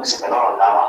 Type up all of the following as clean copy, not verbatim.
sì pẹ̀lú ọ̀rọ̀ dáwà.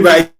Bye.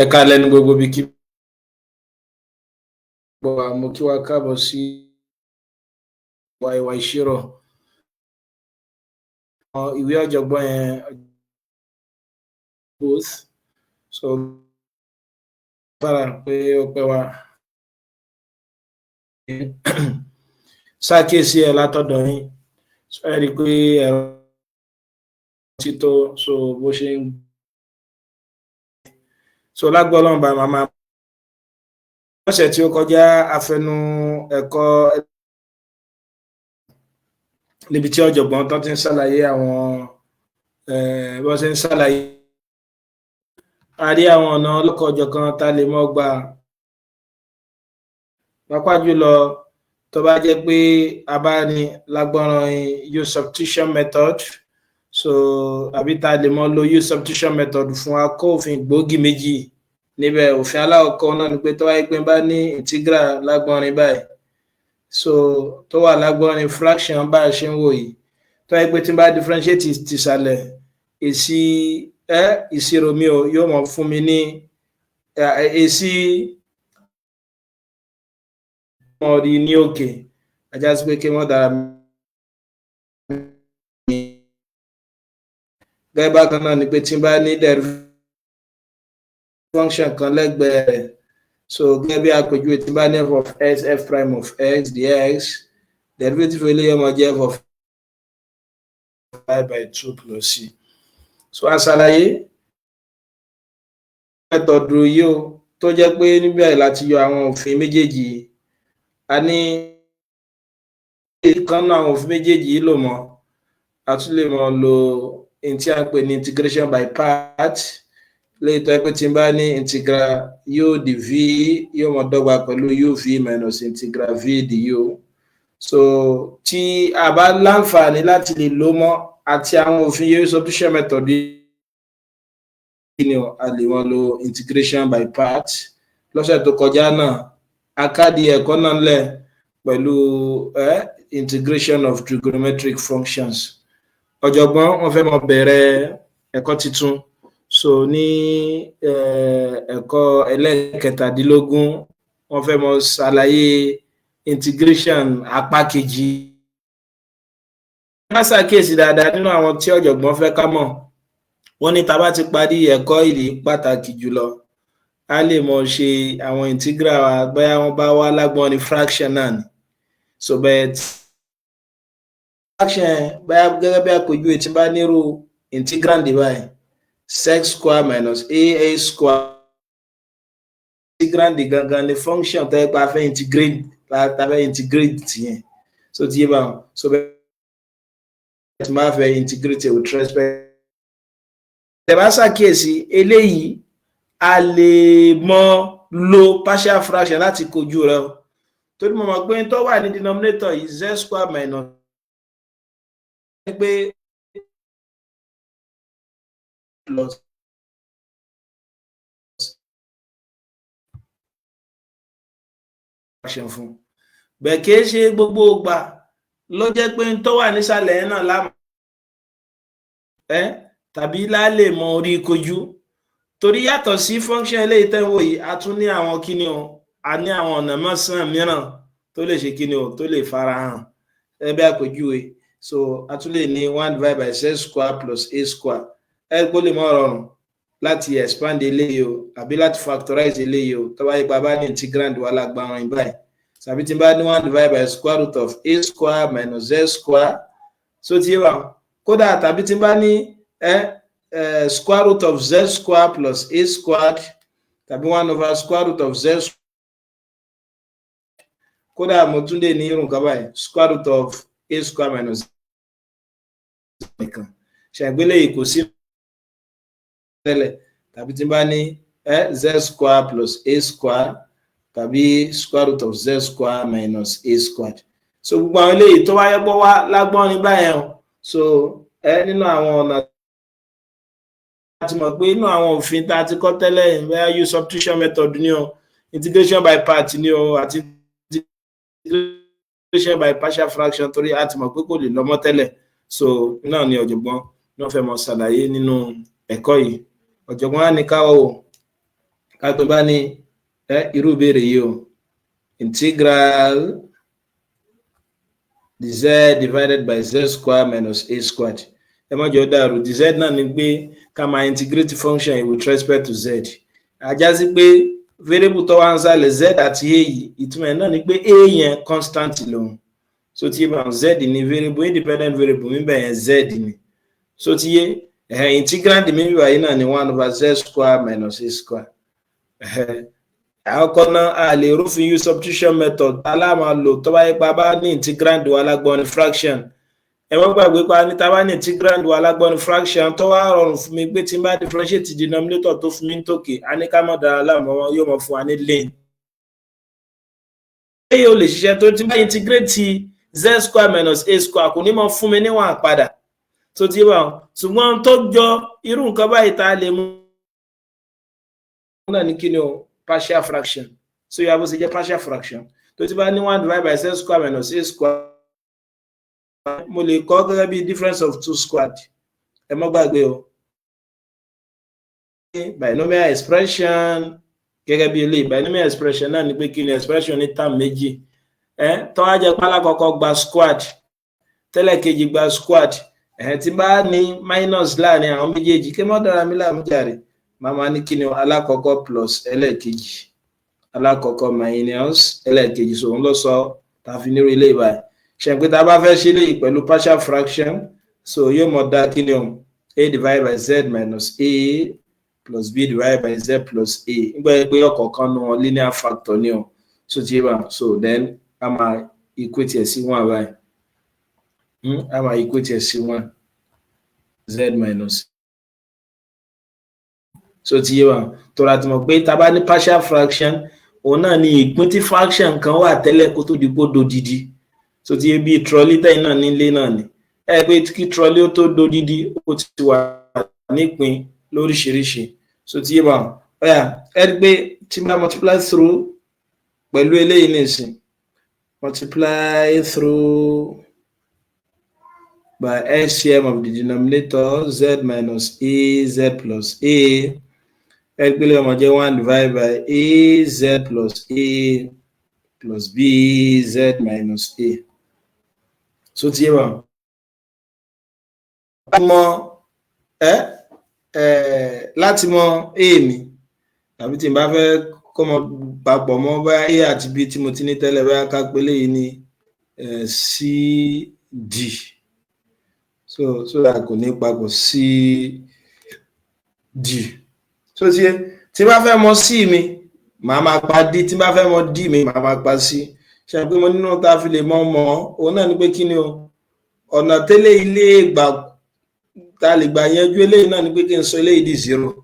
Ẹ káalẹ́ ní gbogbo bí kí gbọ́ mo kí wa káàbọ̀ sí ìwà ìṣirò ìwé ọ̀jọ̀gbọ́n yẹn both so fara pé ó pẹ́ wá ṣàkíyèsí ẹ̀ látọ̀dọ̀ yín ẹ rí i pé ẹ̀rọ títọ́ so bó ṣe ń so lágbọ́ ọlọ́run bá máa ọ̀sẹ̀ tí ó kọjá afẹnu ẹ̀kọ́ níbi tí ọ̀jọ̀gbọ́n tó ti ń ṣàlàyé àwọn bó ṣe ń ṣàlàyé a rí àwọn ọ̀nà ọlọ́kọ̀ọ́jọ̀kan tá a lè mọ́ gbà pàápàá jùlọ tó bá jẹ́ pé a bá ní lágbọ́nràn use substitution method so àbí tá a lè mọ́ lo use substitution method fún akó òfin gbòógì méjì níbẹ̀ òfin aláwọ̀kọ́ náà ni pé tó wáyé pé bá ní integral lágbọ́nrin báyìí so tó wà lágbọ́nrin fraction bá a ṣe ń wò yìí tó wáyé pé tí bá differentiate tìsàlẹ̀ èsì ìṣirò mi yóò mọ̀ fún mi ní èsì wọn rí ní òkè ajá sí pé kí wọ́n dára gẹ́gẹ́ bákan náà ni pé tí n bá ní derivative function kan lẹ́gbẹ̀ẹ́ rẹ̀ so gẹ́gẹ́ bí àpèjúwe tí n bá ní f of x f prime of x dx derivative eléyìí máa jẹ́ f of y by 2 plus c. So a ṣàlàyé method yìí o tó jẹ́ pé níbẹ̀ láti yọ àwọn òfin méjèèjì a ní kan náà àwọn òfin méjèèjì yìí lò mọ́ a tún lè mọ́ lo tí a ń pè ní integration by part léyìí tó yẹ pé tí n bá ní integral u dv yóò mọ́ dọ́gba pẹ̀lú uv minus integral v du. So tí a bá láǹfààní láti lè lò mọ́ àti àwọn òfin yìí substitution method yìí a lè wọ́n lo integration by part. Lọ́sẹ̀ tó kọjá náà a kádì ẹ̀kọ́ náà lẹ̀ pẹ̀lú integration of trigonometric functions. Ọ̀jọ̀gbọ́n wọ́n fẹ́ mọ̀ bẹ̀rẹ̀ ẹ̀kọ́ tuntun so ní ẹ̀kọ́ ẹlẹ́kẹtàdínlógún wọ́n fẹ́ mọ̀ ṣàlàyé integration apá kejì. Ká ṣàkíyèsí dáadáa nínú àwọn tí ọ̀jọ̀gbọ́n fẹ́ ká mọ̀ wọ́n ní tá bá ti parí ẹ̀kọ́ ìlú pàtàkì jùlọ a lè mọ̀ ṣe àwọn integral bóyá wọ́n bá wá lágbọ́n ní fraction náà ni so but fraction bóyá gẹ́gẹ́ bí àpèjúwe tí bá nírú integrand báyìí sec square minus a square integrand gangan ni function tó yẹ pé a fẹ́ integrate tìyẹn so tí yé bá wọn so bẹ́ẹ̀ máa fẹ́ integrate with respect tẹ́ bá ṣàkíyèsí eléyìí a lè mọ lo partial fraction láti kojú rẹ̀ o torí mo mọ̀ pé tó wà ní denominator yìí z square minus pé plus fraction fún bẹ́ẹ̀ kìí ṣe gbogbo ìgbà ló jẹ́ pé tó wà nísàlẹ̀ náà láàmú tàbí lálè mọ orí kojú torí yàtọ̀ sí function eléyìí tẹ́wọ̀ yìí a tún ní àwọn kíni o a ní àwọn ọ̀nà mọ́sàn mìíràn tó lè ṣe kíni o tó lè farahàn ẹbí àpèjúwe so a tún lè ní 1 divided by z square plus a square kó lè mọ́ rọrùn láti expand eléyìí o àbí láti factorize eléyìí o tó bá yí pa bá ní integrand wà lágbàrin báyìí tàbí tí bá ní 1 divided by square root of a square minus z square so tí yé wà kódà tàbí tí bá ní square root of z square plus a squared tàbí 1 over square root of z kódà mo tún lè ní irun kan báyìí square root of a square minus nìkan ṣàgbélé yìí kò sí tẹ́lẹ̀ tàbí tí bá ní z square plus a square tàbí square root of z square minus a squared so gbogbo àwọn eléyìí tó wáyé bọ́ wá lágbọ́n ní báyẹn so nínú àwọn ọ̀nà láti mọ̀ pé inú àwọn òfin tá a ti kọ́ tẹ́lẹ̀ bóyá use substitution method ni o integration by part ni o àti integration by partial fraction torí a ti mọ̀ pé kò lè lọ́mọ tẹ́lẹ̀ so náà ni ọ̀jọ̀gbọ́n náà fẹ́ mọ̀ ṣàlàyé nínú ẹ̀kọ́ yìí ọ̀jọ̀gbọ́n á ní káwọ́ o kápẹ́ bá ní irú ìbéèrè yìí o integral dz divided by z square minus a squared ẹ má jọ dàrú dz náà ni pé ká máa integrate function with respect to z ajá sí pé variable tó wá ń sálẹ̀ z àti a yìí ìtumọ̀ náà ni pé a yẹn constant lòun so tí yé bá z ní variable independent variable mi bẹ̀ yẹn z ni so tí yé integrand mi bí wáyé náà ni 1 over z square minus a square àkọ́kọ́ náà a lè rúfin use substitution method aláàmà lò tó bá yẹ pa bá ní integrand wà lágbọ́n ní fraction ẹ wọ́n gbàgbé pa ní tá bá ní integrand wà lágbọ́n ní fraction tó wá rọrùn fún mi pé tí n bá differentiate denominator tó fún mi ń tòkè a ní ká mọ̀ dára láàmú wọn yóò mọ̀ fún wa ní lane èyí ò lè ṣiṣẹ́ tó tí bá integrate z square minus a square kò ní mọ̀ fún mi níwọ̀n àpadà tó ti wà ṣùgbọ́n tó jọ irú nǹkan báyìí tá a lè mú náà ní kí ni o partial fraction so yà bó ṣe jẹ́ partial fraction tó ti bá ní 1 divided by z square minus a square mo lè kọ́ gẹ́gẹ́ bí difference of 2 squared ẹ má gbàgbé o binomial expression gẹ́gẹ́ bí ilé binomial expression náà ni pé kí ni expression ní term méjì tó wá jẹ́ pálá kọ́kọ́ gba squared tẹ́lẹ̀ kejì gba squared tí bá ní minus láàrin àwọn méjèèjì kí mọ́ dára mi láàmú jàre màmá ní kí ni alákọ̀ọ́kọ́ plus ẹlẹ́ẹ̀kejì alákọ̀ọ́kọ́ minus ẹlẹ́ẹ̀kejì so òun ló sọ tàfi nírú ilé ìbáyìí ṣe pé tá a bá fẹ́ ṣe lè pẹ̀lú partial fraction so yóò mọ̀ dá kí ni a divided by z minus a plus b divided by z plus a nígbà pé ọ̀kọ̀ọ̀kan nu wọn linear factor ni o so ti bá so then a máa equate ẹ̀ sí 1 báyìí a máa equate ẹ̀ sí 1 z minus so ti yé wa tó láti mọ̀ pé tá a bá ní partial fraction òun náà ni ìpín tí fraction kan wà tẹ́lẹ̀ kó tó di pé ó dodidi so ti yé bí trolley tẹ́yìn náà nílé náà ni pé kí trolley ó tó dodidi ó ti wà nípìn lóríṣiríṣi so ti yé wa rí pé tí máa multiply through pẹ̀lú eléyìí nìsín multiply through by LCM of the denominator z minus a z plus a ẹgbẹ́lẹ́ ọmọ jẹ́ 1 divided by a z plus a plus b z minus a so tí yé wà láti mọ a mi tàbí tí n bá fẹ́ kọ́ mọ papọ̀ mọ́ bá a àti b tí mo ti ní tẹ́lẹ̀ bá ká pélé yìí ní c d so that kò ní papọ̀ c d so tí bá fẹ́ mọ c mi màá máa pa d tí bá fẹ́ mọ d mi màá máa pa c ṣe pé mo nínú tá a fi lè mọ òun náà ni pé kí ni o ọ̀nà tẹ́lẹ̀ ilé ìgbà tá a lè gbà yanjú eléyìí náà ni pé kí n sọ eléyìí di 0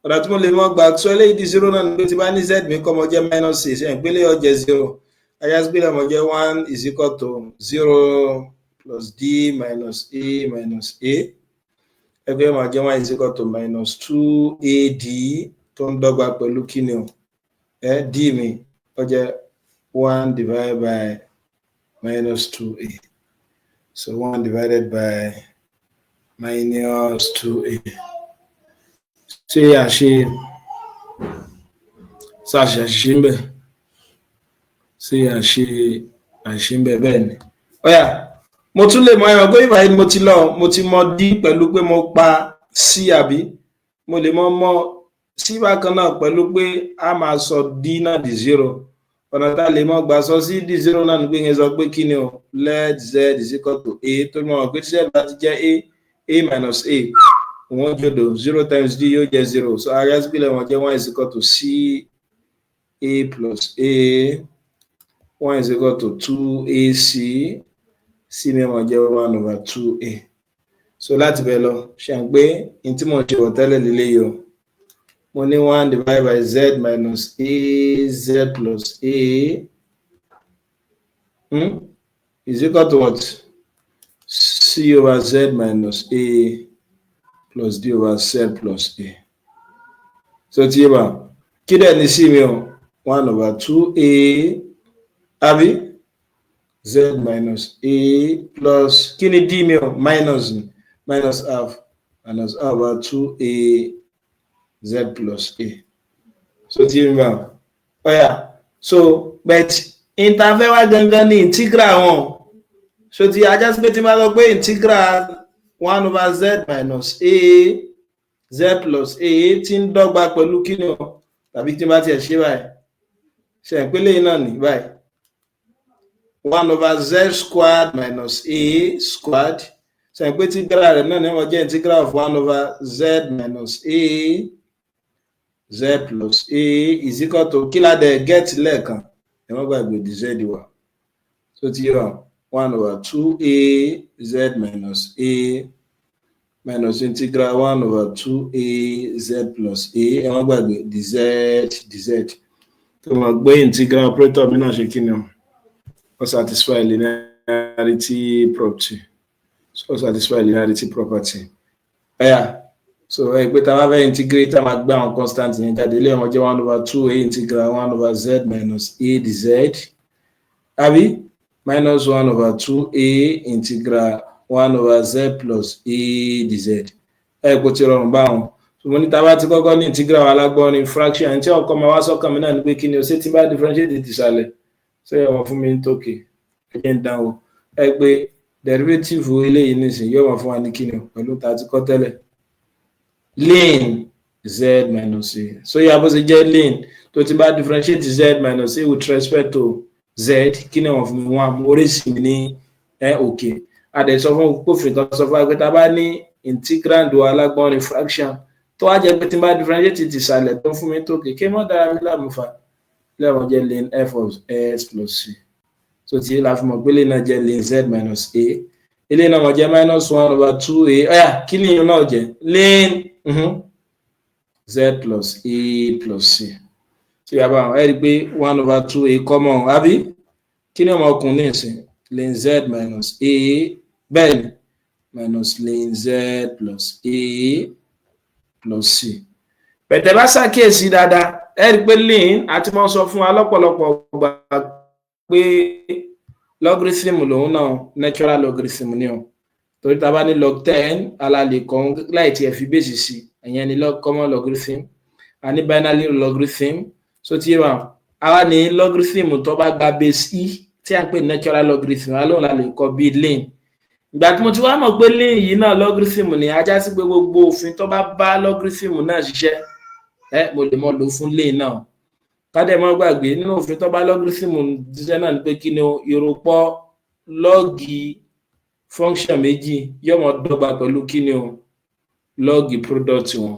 ọ̀nà tí mo lè mọ gbà sọ eléyìí di 0 náà ni pé tí bá ní z mi kọ́ mọ jẹ́ minus 6 ṣe ìpínlẹ̀ ọjẹ́ 0 ayásígbélẹ̀ mọ jẹ́ 1 is equal to 0 plus d minus a minus a ẹgbẹ́ máa jẹ́ 1 is equal to minus 2ad tó ń dọ́gba pẹ̀lú kíni o d mi ó jẹ́ 1 divided by minus 2a so 1 divided by minus 2a ṣé àṣìṣe ń bẹ ṣé àṣìṣe ń bẹ bẹ́ẹ̀ ni mo tún lè mọ ẹran pé ìbáyìí mo ti mọ d pẹ̀lú pé mo pa c àbí mo lè mọ c bákan náà pẹ̀lú pé a máa sọ d náà di 0 ọ̀nà tá a lè mọ gbà sọ sí di 0 náà ni pé yẹn sọ pé kí ni o let z is equal to a tó mọ̀ pé tí z bá ti jẹ́ a minus a wọ́n jòdò 0 times d yóò jẹ́ 0 so ara sípìlẹ̀ wọn jẹ́ 1 is equal to c a plus a 1 is equal to 2ac c mẹ́wọ̀n jẹ́ 1/2a so láti bẹ̀ lọ ṣe ń pé in tí mo ṣe wọ̀ tẹ́lẹ̀ lílé yọ mo ní 1 divided by z minus a z plus a is equal to what c over z minus a plus d over z plus a so tí yé bá kí dẹ̀ ní c mi o 1/2a àbí z minus a plus kí ni d mi o minus half over 2a z plus a so tí yé bá so but interval wa gangan ní integral wọn so tí ajá sí pé tí máa lọ pé integral 1/z minus a z plus a tí ń dọ́gba pẹ̀lú kí ni o tàbí tí máa tiẹ̀ ṣe báyìí ṣe ìpínlẹ̀ náà ní báyìí 1/z squared minus a squared ṣe pé tí integral rẹ̀ náà ní wọ́n jẹ́ integral of 1/z minus a z plus a is equal to kí ládẹ̀ get lẹ́ẹ̀kan ẹ̀wọ́n gbàgbé di z wà so tí yóò 1/2a z minus a minus integral 1/2a z plus a ẹ̀wọ́n gbàgbé di z tó mọ̀ gbé integral operator mi náà ṣe kí ni ó satisfy linearity property so satisfy linearity property so pé tá a bá fẹ́ integrate a máa gbé àwọn constant yẹn jáde ilé ọmọ jẹ́ 1/2a integral 1/z minus a dz àbí minus 1/2a integral 1/z plus a dz kò ti rọrùn báwọn ṣùgbọ́n ní tá a bá ti kọ́kọ́ ní integral alágbọ́n ní fraction tí ọkọ̀ máa wá sọ́kàn mi náà ni pé kí ni o ṣe tí bá differentiate ti sàlẹ̀ ṣé ọmọ fún mi ń tókè ẹ̀jẹ̀ ń dánwò pé derivative eléyìí nísìnyí yóò máa fún wa ní kíni pẹ̀lú tá a ti kọ́ tẹ́lẹ̀ ln z minus a so yà bó ṣe jẹ́ ln tó ti bá differentiate z minus a with respect to z kíni wọ́n fún mi wọ́n amórí sí mi ní òkè àdẹ̀sọ fún òpófin kan sọ fún wa pé tá a bá ní integrand wa alágbọ́nrin fraction tó wá jẹ́ pé tí n bá differentiate ti ìsàlẹ̀ tó fún mi tó kéèké mọ́ dára mi láàmúfà lẹ́wọ̀n jẹ́ ln f of s plus c so tí la fi mọ̀ pé lè náà jẹ́ ln z minus a ilé náà mọ̀ jẹ́ minus 1/2a ọ̀yà kí ni ìyẹn náà jẹ́ ln z plus a plus c tí a bá wọn ẹ rí i pé 1/2a common àbí kí ni ọmọkùnrin ìsìn ln z minus a bẹ́ẹ̀ ni minus ln z plus a plus c bẹ̀tẹ̀ bá ṣàkíyèsí dáadáa ẹ rí i pé ln àti mọ́ sọ fún wa lọ́pọ̀lọpọ̀ gbà pé logarithm lòun náà natural logarithm ni o torí tá a bá ní log 10 alálẹ̀ kan láì tiẹ̀ fi bèsì sí ìyẹn ni common logarithm a ní binary logarithm so tí wà á wá ní logarithm tó bá gba base e tí a ń pè natural logarithm alóhùn la lè kọ bí ln ìgbà tí mo ti wá mọ̀ pé ln yìí náà logarithm ni ajá sí pé gbogbo òfin tó bá logarithm náà ṣiṣẹ́ mo lè mọ̀ lò fún ln náà kádẹ mọ́ gbàgbé nínú òfin tó bá logarithm ṣiṣẹ́ náà ni pé kí ni ìròpọ̀ lọ́ọ̀gì function méjì yóò mọ̀ dọ́gba pẹ̀lú kí ni lọ́ọ̀gì product wọn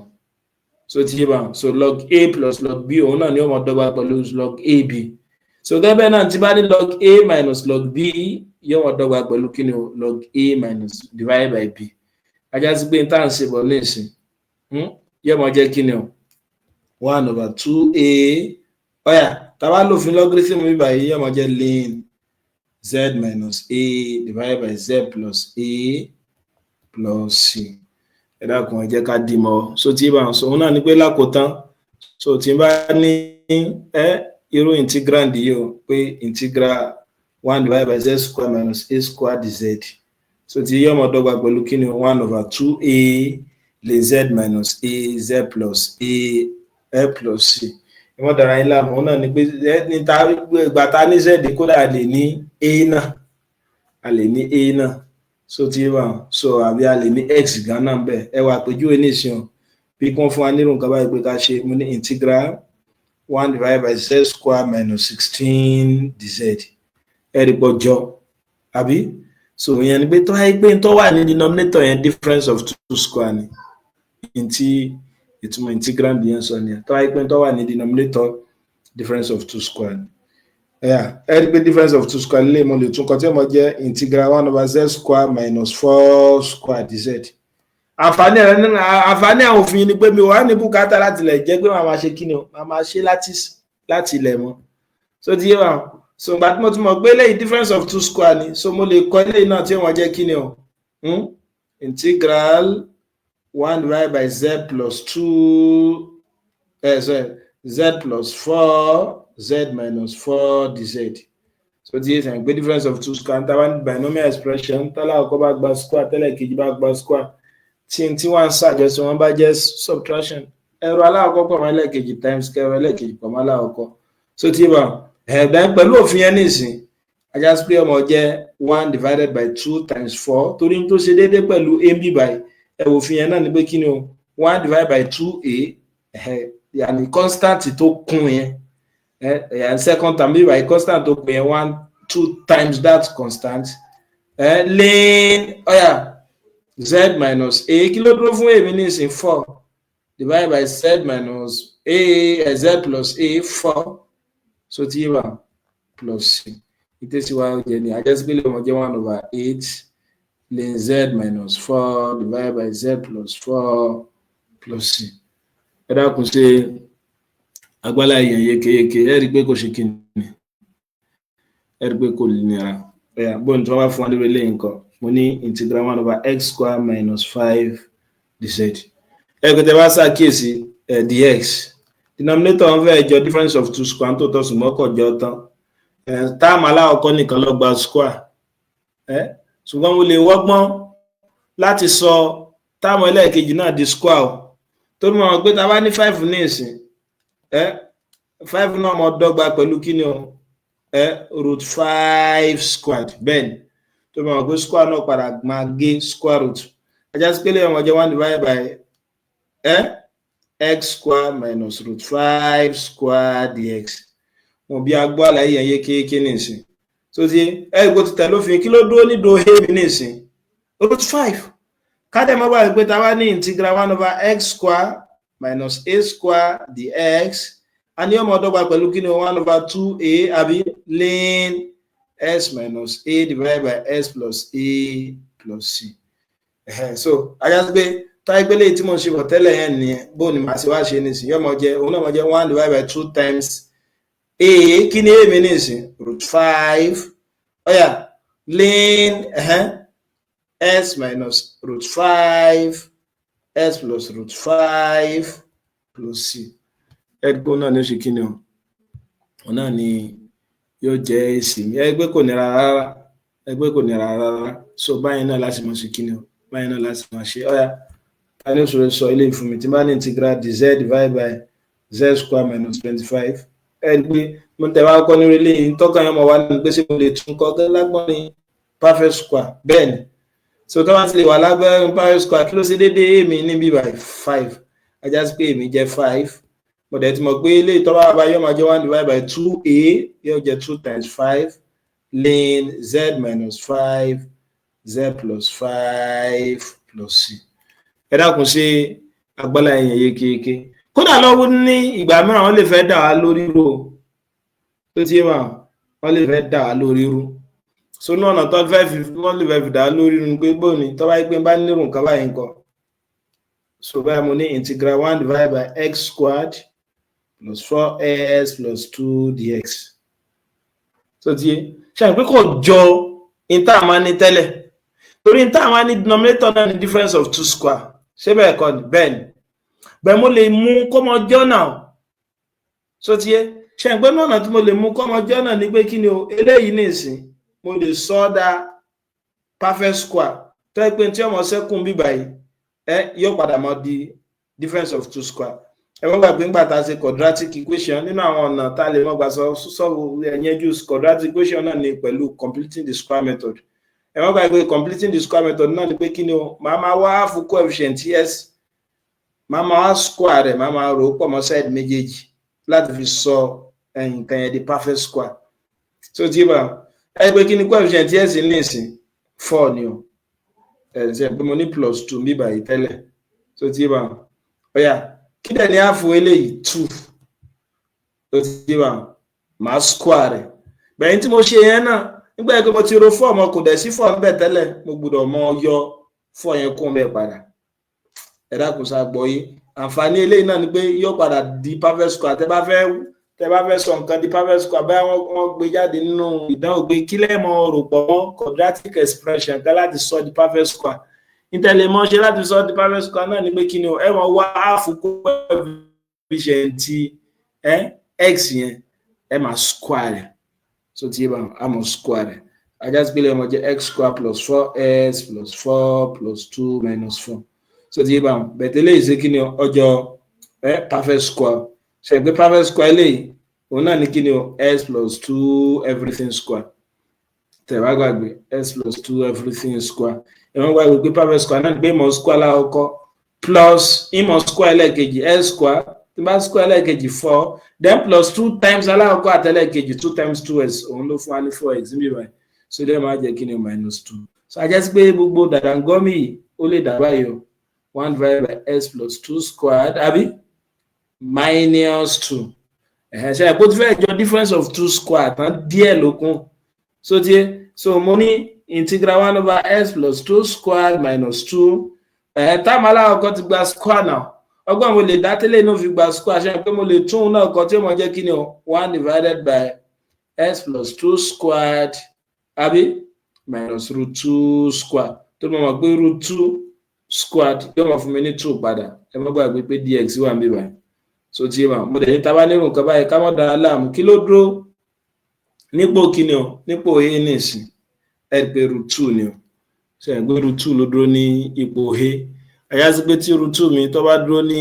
so ti yé bá so log a plus log b òun náà ni yóò mọ̀ dọ́gba pẹ̀lú log ab so gẹ́gẹ́ náà tí bá ní log a minus log b yóò mọ̀ dọ́gba pẹ̀lú kí ni log a minus divided by b ajá sí pé n tá à ń ṣe bọ̀ ní ìsìn yóò mọ̀ jẹ́ kí ni 1/2a ọ̀yà tàbá lòfin logarithm mi báyìí yóò mọ̀ jẹ́ ln z minus a divided by z plus a plus c ẹ dákun ẹ jẹ́ ká dì mọ́ so tí bá ń sọ òun náà ni pé lákòótán so tí bá ní irú integrand yìí o pé integral 1 divided by z square minus a square dz so tí yóò mọ̀ dọ́gba pẹ̀lú kí ni 1/2a ln z minus a z plus a plus c ìwọ́n dára yín láàmú òun náà ni pé ìgbà tá ní z kódà a lè ní a náà so tí wà so àbí a lè ní x gan náà bẹ́ẹ̀ ẹ wà àpèjúwe nísìn bí kún fún wa nírò nǹkan báyìí pé ká ṣe mú ní integral 1 divided by z square minus 16 dz ẹ rí pọ̀ jọ àbí so ìyẹn ni pé tó wáyé pé tó wà ní denominator yẹn difference of 2 square ni ìtumọ̀ integrand yẹn sọ ni tó wáyé pé tó wà ní denominator difference of 2 square ni ẹ rí pé difference of 2 square lè mo lè tún kọ tí mo jẹ́ integral 1/z square minus 4 square dz àǹfààní àwọn òfin ni pé mi wà ní bùkátà láti lè jẹ́ pé màá máa ṣe kí ni màá máa ṣe láti ilẹ̀ mọ́ so ti yé wa so ìgbà tí mo ti mọ̀ pé lẹ́yìn difference of 2 square ni so mo lè kọ eléyìí náà tí wọ́n jẹ́ kí ni integral 1 divided by z plus 2 z plus 4 z minus 4 dz so tí yé sàn pé difference of 2 square tá a bá ní binomial expression tálá ọkọ bá gba square tẹ́lẹ̀ kejì bá gba square tí wọ́n ń ṣàjọsí wọn bá jẹ́ subtraction ẹ̀rọ aláwọ̀kọ́ pọ̀ mọ́ ẹlẹ́ẹ̀kejì times kẹrọ ẹlẹ́ẹ̀kejì pọ̀ mọ́ aláwọ̀kọ́ so tí bá ẹ̀dá pẹ̀lú òfin yẹn nìsín ajá sí pé ọmọ jẹ́ 1 divided by 2 times 4 torí tó ṣe déédéé pẹ̀lú a b by ẹ̀wọ̀ òfin yẹn náà ni pé kí ni 1 divided by 2a yàní constant tó kún yẹn second term bí by constant tó kún yẹn 1 2 times that constant lane ọ̀yà z minus a kí ló dúró fún èmi nísìn 4 divided by z minus a z plus a 4 so tí yíwa plus c ìtẹ́síwá jẹ́ ní ajẹ́sígbélé ọmọ jẹ́ 1/8 ln z minus 4 divided by z plus 4 plus c ẹ dákun ṣe agbálá èèyàn yékéyéké ẹ rí pé kò ṣe kí ni ẹ rí pé kò lè nira ẹ̀yà bóun tí wọ́n bá fún wa lórí ilé nǹkan mo ní integral 1/x square minus 5 dz ẹgbẹ̀tẹ̀ bá ṣàkíyèsí dx denominator wọn fẹ́ jọ difference of 2 square tó tọ́ sùn mọ́kọ̀ jọ tán táàmù aláwọ̀kọ́ nìkan ló gba square ṣùgbọ́n mo lè wọ́gbọ́n láti sọ táàmù ẹlẹ́ẹ̀kejì náà di square tó mọ̀ pé tá a bá ní 5 ní ìsìn 5 náà mọ̀ dọ́gba pẹ̀lú kí ni root 5 squared bẹ́ẹ̀ ni tó mọ̀ pé square náà padà máa gé square root ajá sí pé lè ọmọ jẹ́ 1 divided by x square minus root 5 square dx wọn bí agbó àlàyé yẹn yékéyéké nìsín tó ti ẹgbẹ́ ti tẹ̀ lófin kí ló dúró nídò a mi nìsín root 5 káàdẹ̀ mọ́ bá pé ta bá ní integral 1 over x square minus a square dx a ní ọmọ ọdọ́gba pẹ̀lú kí ni 1 over 2a àbí ln s minus a divided by s plus a plus c. So ajá sí pé táìgbélé tí mo ṣe bọ̀ tẹ́lẹ̀ yẹn nìyẹn bó ni màá ṣe wá ṣe nìsín yóò mọ jẹ òun náà mọ jẹ 1 divided by 2 times a kí ni a mi nìsín root 5 ọ̀yà ln s minus root 5 s plus root 5 plus c ẹgbẹ́ náà ní oṣù kí ni ọ̀ náà ni yóò jẹ́ èsì ẹgbẹ́ kò nira rárá so báyìí náà láti mọ̀ sí kí ni ọ̀ báyìí náà láti mọ̀ ṣe ọ̀yà a ní òṣèré sọ ilé ìfúnmi tí bá ní integral dz divided by z square minus 25 ẹgbẹ́ mo tẹ̀ wá kọ́ ní orílẹ̀ yìí tọ́ka yẹn mọ̀ wá ní pé sí mo lè tún kọ́ lágbọ́n ní perfect square bẹ́ẹ̀ ni so tó bá ti lè wà lágbọ́n perfect square kí ló ṣe déédéé èmi níbí by 5 ajá sí pé èmi jẹ́ 5 mo dẹ̀ ti mọ̀ pé ilé ìtọ́wá bá yóò máa jẹ́ 1 divided by 2a yóò jẹ́ 2 times 5 ln z minus 5 z plus 5 plus c ẹ dákun sí agbọ́lá ẹ̀yìn yékéyéké kódà lọ́wọ́ ní ìgbà mìíràn wọ́n lè fẹ́ dà wá lórí rú tó tí wọ́n lè fẹ́ dà wá lórí rú so ní ọ̀nà tó wọ́n lè fẹ́ dà wá lórí rú pé bóni tó bá gbé bá nírú nǹkan báyìí nǹkan so báyìí mo ní integral 1 divided by x squared plus 4s plus 2 dx so tí ṣe àpé kò jọ ìta máa ní tẹ́lẹ̀ torí ìta máa ní denominator náà ní difference of 2 square ṣé bẹ́ẹ̀ kọ́ ni bẹ́ẹ̀ ni bẹ́ẹ̀ mo lè mú kọ́mọ jọ́nà so tí ṣe àpé náà tí mo lè mú kọ́mọ jọ́nà ní pé kí ni o eléyìí nìsín mo lè sọ dá perfect square tó ẹ pé tí ọmọ sẹ́kùn bíbà yìí yóò padà mọ́ di difference of 2 square ẹ̀wọ́n gbàgbé ńgbà tá a ṣe quadratic equation nínú àwọn ọ̀nà tá a lè mọ́ gbà sọ́wọ́ ẹ̀yẹ́jú quadratic equation náà ni pẹ̀lú completing the square method ẹ̀wọ́n gbàgbé completing the square method náà ni pé kí ni o máa máa wá half coefficient s máa máa wá square rẹ̀ máa máa rò ó pọ̀ mọ́ side méjèèjì láti fi sọ nǹkan yẹn di perfect square so tí bá ẹ pé kí ni coefficient s ní ìsìn 4 ni o ẹ̀ pé mo ní plus 2 bí báyìí tẹ́lẹ̀ so tí bá ọ̀yà kí dẹ̀ ní àfò eléyìí 2 tó ti wà máa square rẹ̀ bẹ̀yìn tí mo ṣe yẹn náà nígbà yẹn pé mo ti ro 4 ọmọ kò dẹ̀ sí 4 ń bẹ̀ tẹ́lẹ̀ mo gbọ́dọ̀ mọ yọ 4 yẹn kún bẹ́ẹ̀ padà ẹ̀dá kò sá gbọ́ yé àǹfààní eléyìí náà ni pé yóò padà di perfect square tẹ́ bá fẹ́ sọ nǹkan di perfect square báyà wọ́n gbé jáde nínú ìdánwò pé kí lẹ́ẹ̀mọ rò pọ̀ mọ́ quadratic expression kan láti sọ di perfect square ìtẹ̀lẹ̀ mọ́ ṣe láti sọ di perfect square náà ni pé kí ni o ẹ wọ́n wá áàfù coefficient x yẹn ẹ máa square rẹ̀ so tí yẹ bá a mọ̀ square rẹ̀ ajá sí pé lè mọ̀ jẹ́ x square plus 4s plus 4 plus 2 minus 4 so tí yẹ bá bẹ̀tẹ̀ lè ṣe kí ni ọjọ́ perfect square ṣe pé perfect square lè òun náà ni kí ni o s plus 2 everything square tẹ̀wá gbàgbé s plus 2 everything square ẹ̀wọ̀n gbàgbé pé perfect square náà ni pé ìmọ̀ square lákọ̀ọ́kọ́ plus ìmọ̀ square lẹ́ẹ̀kejì s square tí bá square lẹ́ẹ̀kejì 4 then plus 2 times alákọ̀ọ́kọ́ àtẹ́lẹ̀kejì 2 times 2s òun ló fún wa ní 4x níbi báyìí so dẹ́ máa jẹ́ kí ni minus 2 so a jẹ́ sí pé gbogbo dàdàngọ́mì ó lè dà báyìí o 1 divided by s plus 2 squared àbí minus 2 ṣe àpò tí fẹ́ jọ difference of 2 square tán díẹ̀ lókun so tí so mo ní integral 1 over s plus 2 squared minus 2 táàmù aláwọ̀kọ́ ti gba square náà ọgbọ́n mo lè dá tẹ́lẹ̀ náà fi gba square ṣe pé mo lè tún náà kọ́ tí ó mọ̀ jẹ́ kí ni 1 divided by s plus 2 squared àbí minus root 2 square tó mọ̀ pé root 2 squared yóò mọ̀ fún mi ní 2 padà ẹ mọ́ gbàgbé pé dx wà níbí báyìí so tí mo dẹ̀ ní tábà nírun kan báyìí ká mọ́ dára láàmú kí ló dúró nípò kí ni nípò a ní ìsìn ẹgbẹ́ root 2 ni ṣe ẹgbẹ́ root 2 ló dúró ní ipò a àyà sí pé tí root 2 mi tó bá dúró ní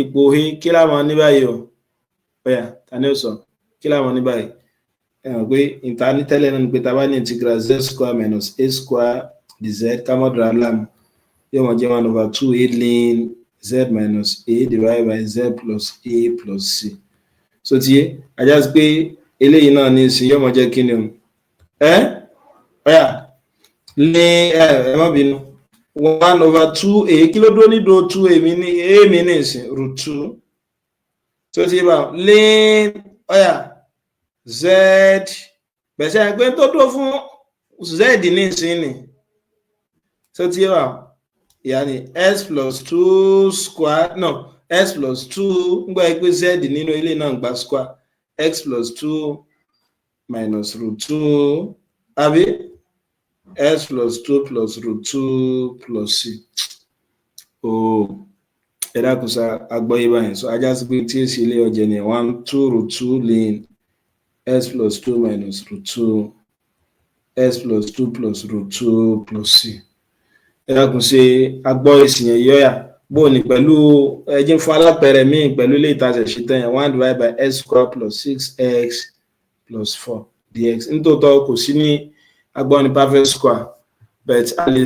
ipò a kí láwọn ní báyìí ọ̀yà tani ó sọ kí láwọn ní báyìí pé ìta ní tẹ́lẹ̀ náà ni pé tá a bá ní integral z square minus a square dz ká mọ́ dra láàmú yóò máa jẹ́ 1/2 a ln z minus a divided by z plus a plus c. So ti yé ajá sí pé eléyìí náà ní ìsìn yóò máa jẹ́ kí ni o ọ̀yà ní ẹ má bínú 1/2 a kí ló dúró ní dúró 2 a mi ní ìsìn √2. So ti yé bá ln ọ̀yà z bẹ̀sẹ̀ pé tó dúró fún z ní ìsìn ni. So ti yé bá yàní s plus 2 square no s plus 2 ń gbà pé z nínú ilé náà gba square x plus 2 minus √2 àbí s plus 2 plus √2 plus c. Ẹ dákun sá agbọ́yé báyìí so ajá sí pé tí èsì ilé ọjẹ́ ni 1 2 √2 ln s plus 2 minus √2 s plus 2 plus √2 plus c. Ẹ dákun ṣe agbọ́ èsì yẹn yọ́yà bó ní pẹ̀lú ẹjẹ́ fún alápẹ̀rẹ̀ míì pẹ̀lú ilé ìtajà ṣetán yẹn 1 divided by s square plus 6x plus 4 dx nítòótọ́ kò sí ní agbọ́ ní perfect square but a lè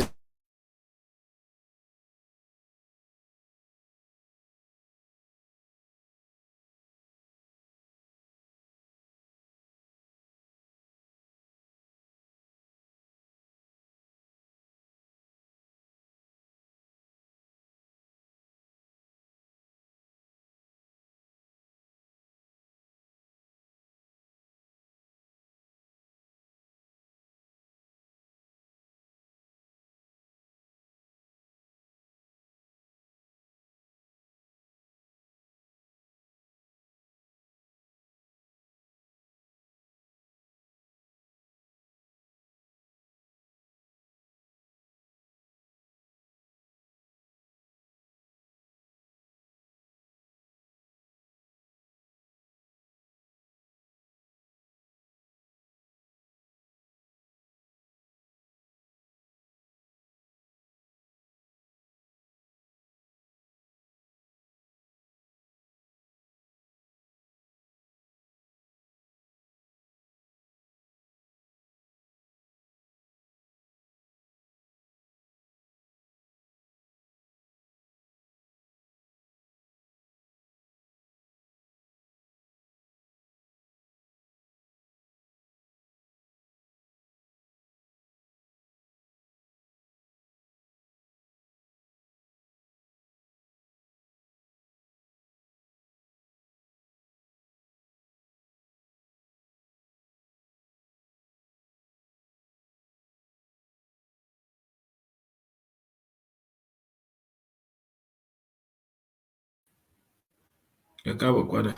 ẹ káàbọ̀ padà.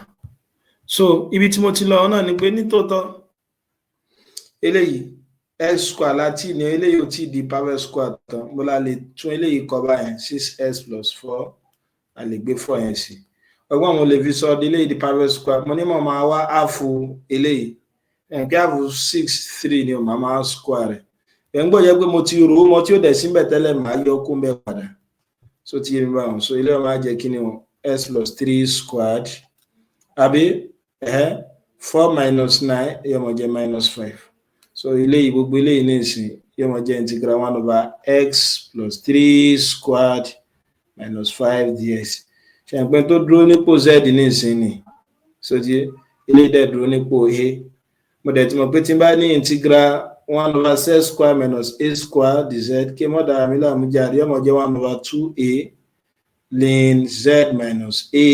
So ibi tí mo ti lọ náà ni pé nítòótọ́ eléyìí s square láti ní eléyìí ò tí di perfect square tán mo la lè tún eléyìí kọ báyẹn 6s plus 4 a lè gbé 4 yẹn sí ọgbọ́n mo lè fi sọ eléyìí di perfect square mo ní mo máa wá áàfù eléyìí ẹ̀ǹkí áàfù 6 3 ni mo máa square rẹ̀ ẹ̀ ń gbọ́ jẹ́ pé mo ti rò ó mo tí ó dẹ̀ síbẹ̀ tẹ́lẹ̀ máa yọ kó mbẹ́ padà so ti yé mi báwọn so eléyìí máa jẹ́ kí ni wọn s plus 3 squared àbí 4 minus 9 yóò máa jẹ́ minus 5 so eléyìí gbogbo eléyìí ní ìsìn yóò máa jẹ́ integral 1/x plus 3 squared minus 5 dx ṣe àpẹẹrẹ tó dúró nípò z ní ìsìn ni so ti eléyìí dẹ̀ dúró nípò a mo dẹ̀ ti mọ̀ pé tí n bá ní integral 1/z square minus a square dz kí mọ́ dára mi láàmú jáde yóò máa jẹ́ 1/2a ln z minus a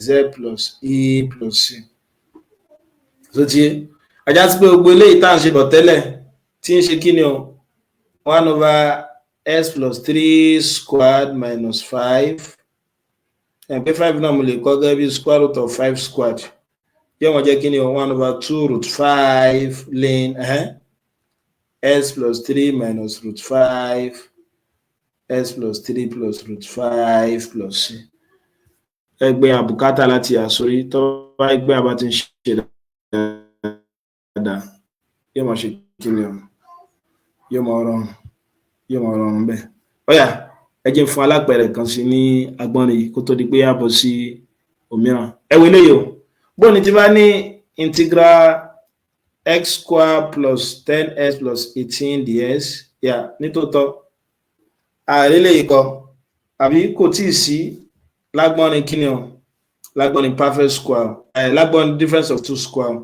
z plus e plus c. So ti ajá sí pé gbogbo eléyìí tá à ń ṣe bọ̀ tẹ́lẹ̀ tí ń ṣe kí ni o 1/s plus 3 squared minus 5 ẹ̀ pé 5 náà mo lè kọ́ gẹ́gẹ́ bí square root of 5 squared yóò máa jẹ́ kí ni o 1/2 root 5 ln s plus 3 minus root 5 s plus 3 plus root 5 plus c. Ẹgbẹ́ àbùkátà láti àsórí tó bá ẹgbẹ́ àbá ti ń ṣe dáadáa yóò máa ṣe kí ni ọ̀run yóò máa rọrùn bẹ́ẹ̀. Ọ̀yà ẹ jẹ́ fún alápẹ̀rẹ̀ kan sí ní agbọ́n yìí kó tó di pé yàbọ̀ sí òmíràn. Ẹ wo eléyìí o bó ni ti bá ní integral x square plus 10x plus 18 dx. Yeah, nítòótọ́ ààrẹ lè kọ àbí kò tíì sí lágbọ́nrin kíni o lágbọ́nrin perfect square lágbọ́nrin difference of two square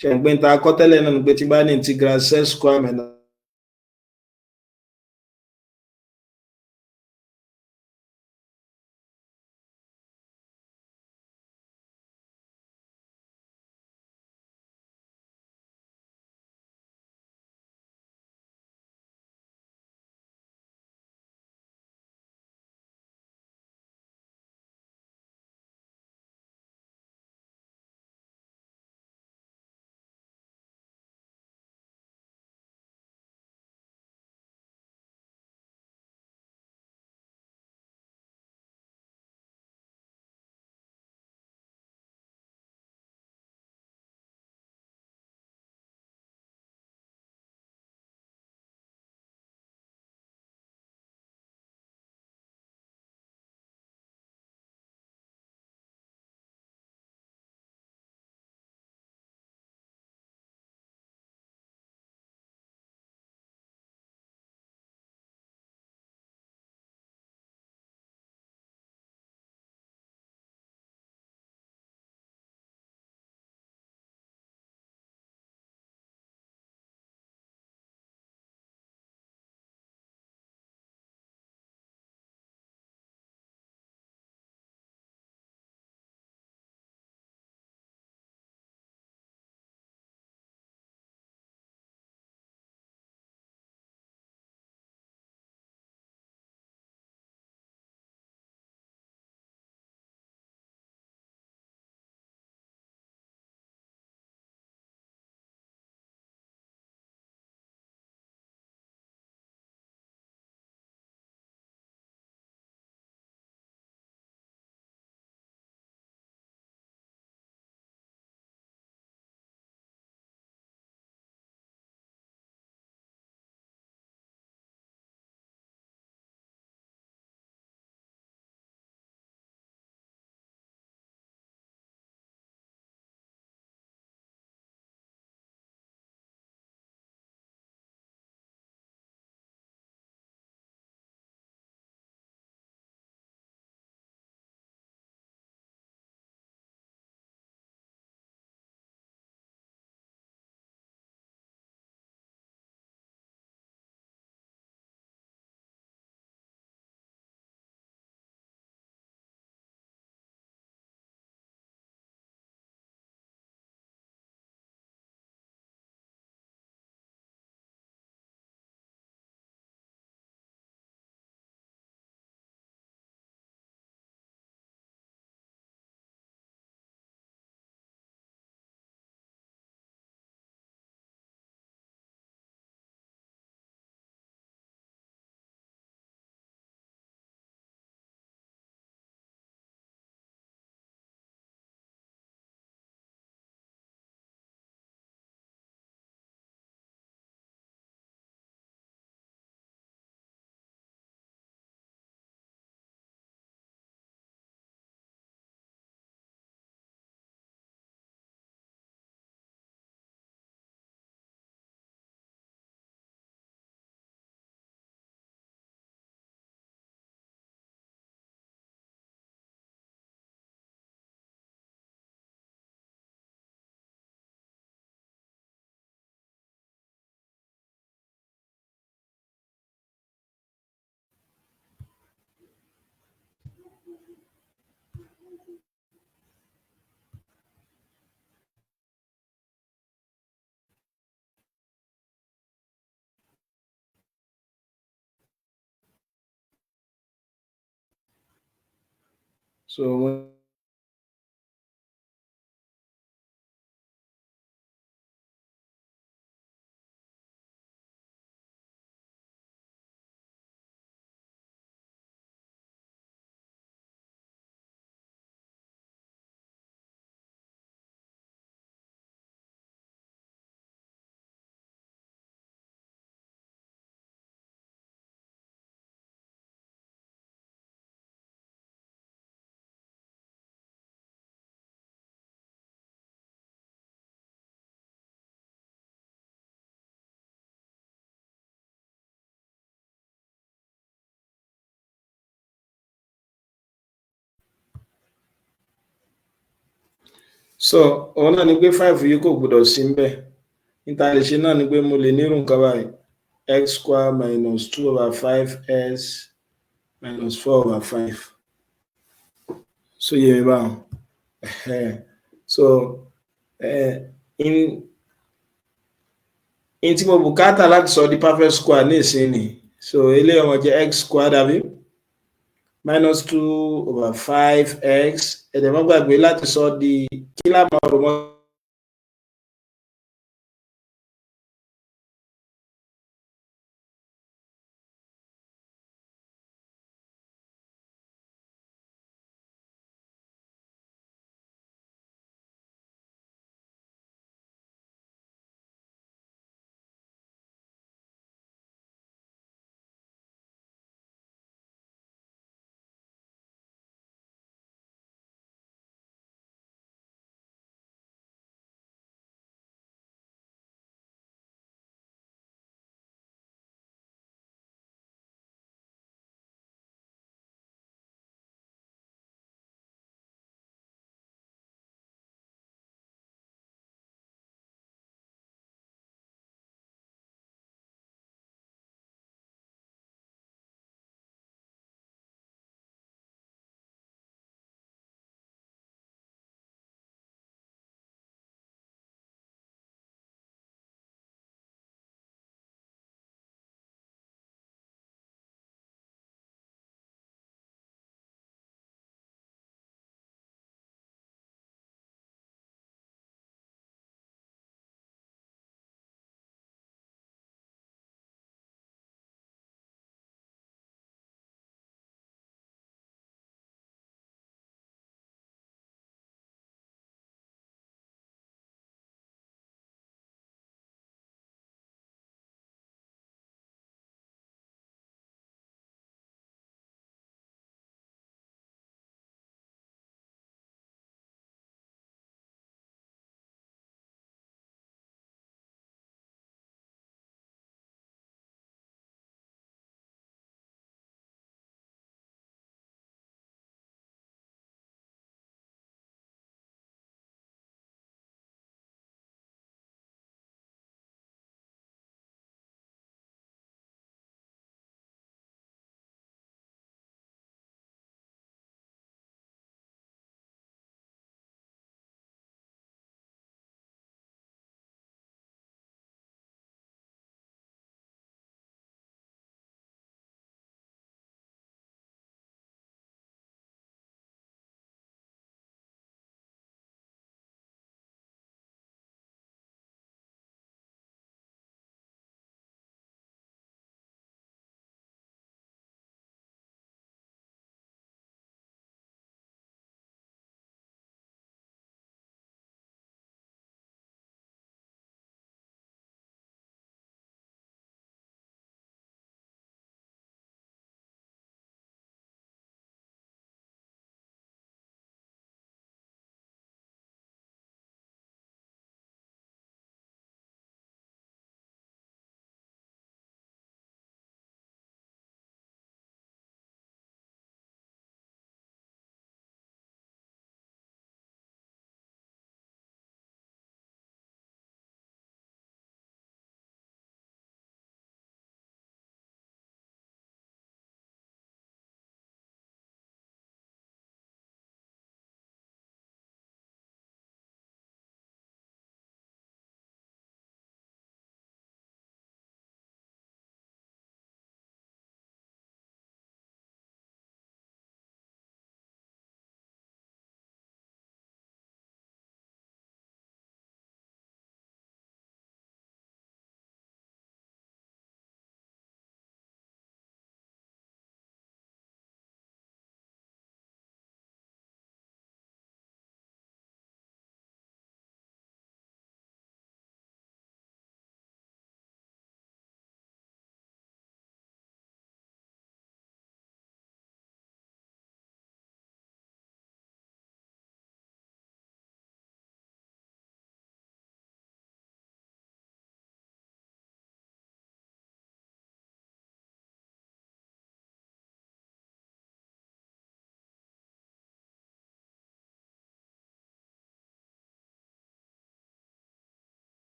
ṣe ń gbé ta akọ́tẹ́lẹ̀ náà ni pé tí bá ní integral z square minus so so òun náà ni pé 5 yìí kò gbọdọ̀ sí ń bẹ̀ níta lè ṣe náà ni pé mo lè nírú nǹkan báyìí x square minus 2/5s minus 4/5 so yẹ mi báwọn so in tí mo bùkátà láti sọ di perfect square ní ìsinmi so eléyìí ọmọ jẹ́ x square dàbí minus 2/5x ẹ̀dẹ̀ mọ́ gbàgbé láti sọ di kí lámà ọ̀rọ̀ mọ́